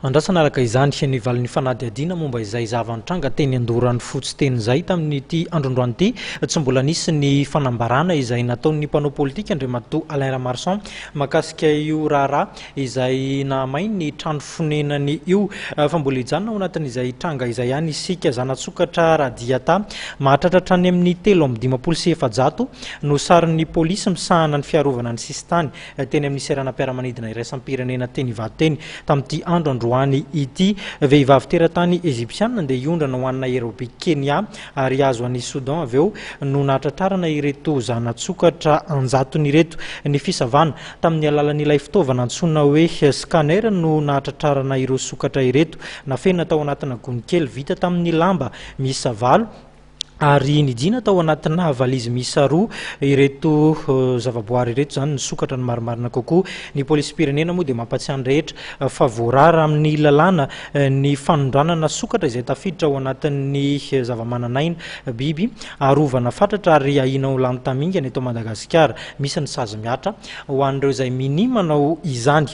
Andrasana araka izany ny valin'ny fanadihadiana momba izay zavantranga teny andoran'ny fotsy teny izay tamin'ity androndroany ity tsy mbola nisy ny fanambarana izay nataon'ny mpanao politika Andriamatoa Alain Ramarson makasika io raharaha izay namay ny trano fonenany io fa mbola hijanona ao anatin'izay tranga izay ihany isika zanatsokatra Radiata mahatratratra any amin'ny 3,500 no sarin'ny polisy misahana ny fiarovana ny sisitany teny amin'ny seranam-piaramanidina iraisam-pirenena teny Ivateny tamin'ity andro hoany ity vehivavy teratany Egyptianina andeha hiondra ho anina Nairobi Kenya ary azo an'i Soudan avy eo no nahatratrarana ireto zanatsokatra anjatony ireto ny fisavana tamin'ny alalan'ilay fitaovana antsoina hoe scanner no nahatratrarana ireo sokatra ireto nafenina tao anatina gony kely vita tamin'ny lamba miisa 8 ary nijina tao anatina valizy miisa 2 ireto zavaboary ireto zany ny sokatra ny marimarina kokoa ny polisy-pirenena moa dia mampatsiahny rehetra fa voarara amin'ny lalàna ny fanondranana sokatra izay tafiditra ao anatin'ny zavamananaina biby arovana fatratra ary ahina ho lany tamingana eto Madagasikara misy ny sazy miatra ho an'ireo izay minimanao izany